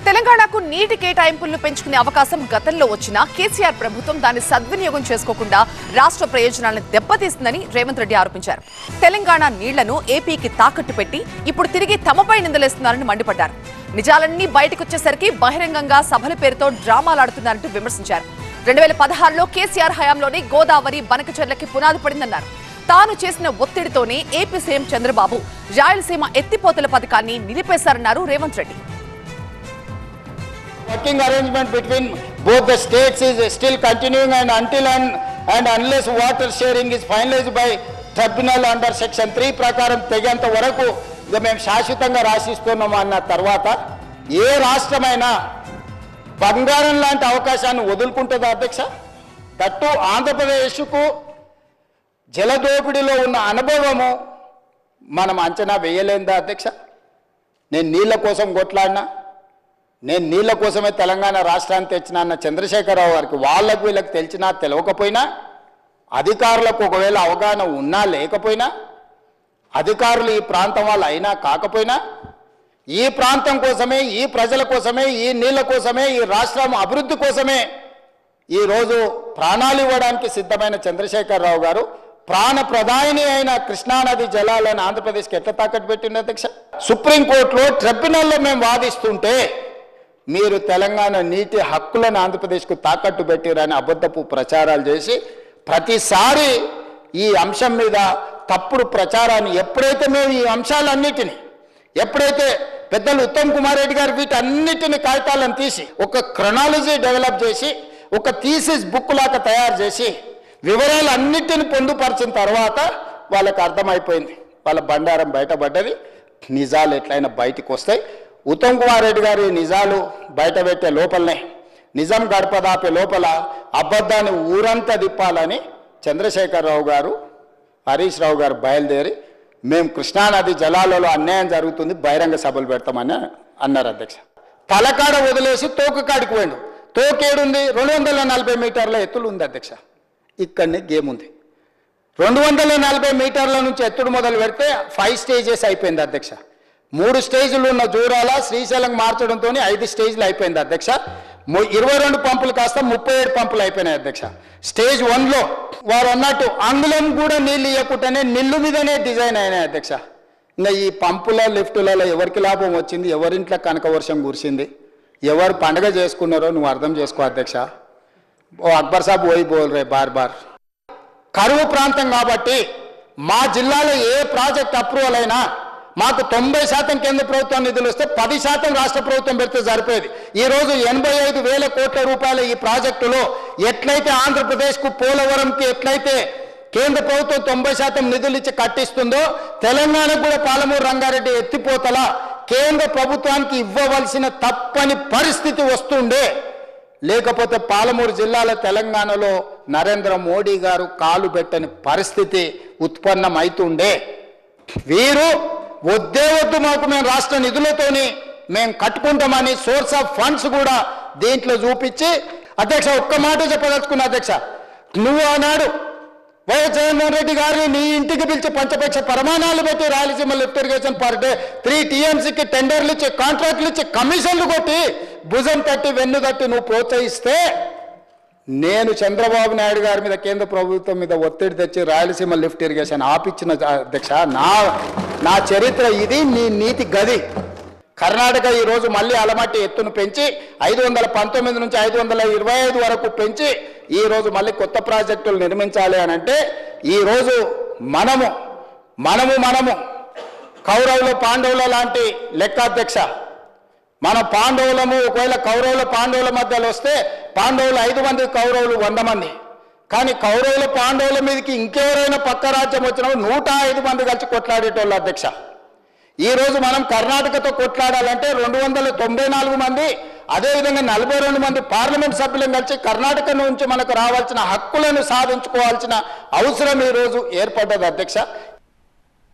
తెలంగాణకు నీటి కేటాయింపులను పెంచుకునే అవకాశం గతంలో వచ్చినా కేసీఆర్ ప్రభుత్వం దాన్ని సద్వినియోగం చేసుకోకుండా రాష్ట్ర ప్రయోజనాలను దెబ్బతీస్తుందని రేవంత్ రెడ్డి ఆరోపించారు. తెలంగాణ నీళ్లను ఏపీకి తాకట్టు పెట్టి ఇప్పుడు తిరిగి తమపై నిందలేస్తున్నారని మండిపడ్డారు. నిజాలన్నీ బయటకొచ్చేసరికి బహిరంగంగా సభల పేరుతో డ్రామాలాడుతున్నారంటూ విమర్శించారు. 2016లో కేసీఆర్ హయాంలోనే గోదావరి బనకచెర్లకి పునాది పడిందన్నారు. తాను చేసిన ఒత్తిడితోనే ఏపీ సీఎం చంద్రబాబు రాయలసీమ ఎత్తిపోతల పథకాన్ని నిలిపేశారన్నారు Revanth Reddy. Working arrangement between both the states is still continuing, and until and unless water sharing is finalized by tribunal under section 3 ప్రకారం తెగేంత వరకు ఇక మేము శాశ్వతంగా రాసిస్తున్నాము అన్న తర్వాత ఏ రాష్ట్రమైనా బంగారం లాంటి అవకాశాన్ని వదులుకుంటుందా అధ్యక్ష? దట్టు ఆంధ్రప్రదేశ్కు జలదోపిడిలో ఉన్న అనుభవము మనం అంచనా వేయలేదా అధ్యక్ష? నేను నీళ్ళ కోసం కొట్లాడినా, నేను నీళ్ళ కోసమే తెలంగాణ రాష్ట్రాన్ని తెచ్చినా అన్న చంద్రశేఖరరావు గారికి వాళ్ళకు వీళ్ళకి తెలిసినా తెలియకపోయినా, అధికారులకు ఒకవేళ అవగాహన ఉన్నా లేకపోయినా, అధికారులు ఈ ప్రాంతం వాళ్ళు అయినా కాకపోయినా, ఈ ప్రాంతం కోసమే, ఈ ప్రజల కోసమే, ఈ నీళ్ళ కోసమే, ఈ రాష్ట్రం అభివృద్ధి కోసమే ఈరోజు ప్రాణాలు ఇవ్వడానికి సిద్ధమైన చంద్రశేఖరరావు గారు ప్రాణ ప్రధాని అయిన కృష్ణానది జలాలను ఆంధ్రప్రదేశ్కి ఎట్లా తాకట్టు పెట్టింది అధ్యక్ష? సుప్రీంకోర్టులో ట్రిబ్యునల్లో మేము వాదిస్తుంటే మీరు తెలంగాణ నీటి హక్కులను ఆంధ్రప్రదేశ్కు తాకట్టు పెట్టిరని అబద్ధపు ప్రచారాలు చేసి ప్రతిసారి ఈ అంశం మీద తప్పుడు ప్రచారాన్ని ఎప్పుడైతే మేము ఈ అంశాలన్నిటినీ ఎప్పుడైతే పెద్దలు ఉత్తమ్ కుమార్ రెడ్డి గారు వీటన్నిటిని కాగితాలను తీసి ఒక క్రొనాలజీ డెవలప్ చేసి ఒక థీసిస్ బుక్ లాగా తయారు చేసి వివరాలు అన్నిటిని పొందుపరిచిన తర్వాత వాళ్ళకి అర్థమైపోయింది, వాళ్ళ బండారం బయటపడ్డది, నిజాలు ఎట్లయినా బయటికి వస్తాయి. ఉత్తమ్ కుమార్ రెడ్డి గారి నిజాలు బయట పెట్టే లోపలనే, నిజం గడపదాపే లోపల అబద్ధాన్ని ఊరంతా తిప్పాలని చంద్రశేఖరరావు గారు, హరీష్ రావు గారు బయలుదేరి మేము కృష్ణానది జలాలలో అన్యాయం జరుగుతుంది, బహిరంగ సభలు పెడతామని అన్నారు అధ్యక్ష. తలకాడ వదిలేసి తోక కాడికి పోయిండు. తోకేడుంది 240 మీటర్ల ఎత్తులు ఉంది అధ్యక్ష. ఇక్కడనే గేమ్ ఉంది. 240 మీటర్ల నుంచి ఎత్తుడు మొదలు పెడితే 5 స్టేజెస్ అయిపోయింది అధ్యక్ష. 3 స్టేజ్లు ఉన్న జూరాల శ్రీశైలం మార్చడంతో 5 స్టేజ్లు అయిపోయింది అధ్యక్ష. 22 పంపులు కాస్త 37 పంపులు అయిపోయినాయి అధ్యక్ష. స్టేజ్ 1లో వారు అన్నట్టు అంగుళం కూడా నీళ్ళు ఇవ్వకుండానే నిల్లు మీదనే డిజైన్ అయినాయి అధ్యక్ష. ఇంకా ఈ పంపుల లిఫ్టులలో ఎవరికి లాభం వచ్చింది, ఎవరింట్లో కనక వర్షం కురిసింది, ఎవరు పండగ చేసుకున్నారో నువ్వు అర్థం చేసుకో అధ్యక్ష. ఓ అక్బర్ సాబ్ పోయి బోల్ రే బార్ బార్. కరువు ప్రాంతం కాబట్టి మా జిల్లాలో ఏ ప్రాజెక్ట్ అప్రూవల్ అయినా మాకు 90% కేంద్ర ప్రభుత్వం నిధులు వస్తే 10% రాష్ట్ర ప్రభుత్వం పెడితే సరిపోయేది. ఈరోజు 85,000 కోట్ల రూపాయల ఈ ప్రాజెక్టులో ఎట్లయితే ఆంధ్రప్రదేశ్కు పోలవరంకి ఎట్లయితే కేంద్ర ప్రభుత్వం 90% నిధులు ఇచ్చి కట్టిస్తుందో, తెలంగాణకు కూడా పాలమూరు రంగారెడ్డి ఎత్తిపోతల కేంద్ర ప్రభుత్వానికి ఇవ్వవలసిన తప్పని పరిస్థితి వస్తుండే. లేకపోతే పాలమూరు జిల్లాల తెలంగాణలో నరేంద్ర మోడీ గారు కాలు పెట్టని పరిస్థితి ఉత్పన్నమవుతుండే. వీరు వద్దే వద్దు మాకు మేము రాష్ట్ర నిధులతోని మేము కట్టుకుంటామని సోర్స్ ఆఫ్ ఫండ్స్ కూడా దీంట్లో చూపించి అధ్యక్ష ఒక్క మాట చెప్పదలుచుకున్నా అధ్యక్ష. నువ్వు ఆనాడు వైఎస్ జగన్మోహన్ రెడ్డి గారిని నీ ఇంటికి పిలిచి పంచపక్ష ప్రమాణాలు పెట్టి Rayalaseema lift irrigation per day 3 TMCకి టెండర్లు ఇచ్చి కాంట్రాక్ట్లు ఇచ్చి కమిషన్లు కొట్టి భుజం తట్టి వెన్ను తట్టి నువ్వు ప్రోత్సహిస్తే నేను చంద్రబాబు నాయుడు గారి మీద కేంద్ర ప్రభుత్వం మీద ఒత్తిడి తెచ్చి రాయలసీమ లిఫ్ట్ ఇరిగేషన్ ఆపిచ్చిన అధ్యక్ష. నా చరిత్ర ఇది, నీ నీతి గది. కర్ణాటక ఈరోజు మళ్ళీ అలమట్టి ఎత్తును పెంచి 519 నుంచి 525 వరకు పెంచి ఈరోజు మళ్ళీ కొత్త ప్రాజెక్టులు నిర్మించాలి అని అంటే ఈరోజు మనము కౌరవులు పాండవుల లాంటి లెక్క అధ్యక్ష. మన పాండవులము ఒకవేళ కౌరవుల పాండవుల మధ్యలో వస్తే పాండవులు 5 మంది, కౌరవులు 100 మంది. కానీ కౌరవుల పాండవుల మీదకి ఇంకెవరైనా పక్క రాజ్యం వచ్చినప్పుడు 105 మంది కలిసి కొట్లాడేటోళ్ళు అధ్యక్ష. ఈరోజు మనం కర్ణాటకతో కొట్లాడాలంటే 294 మంది, అదేవిధంగా 42 మంది పార్లమెంట్ సభ్యులను కలిసి కర్ణాటక నుంచి మనకు రావాల్సిన హక్కులను సాధించుకోవాల్సిన అవసరం ఈరోజు ఏర్పడ్డది అధ్యక్ష.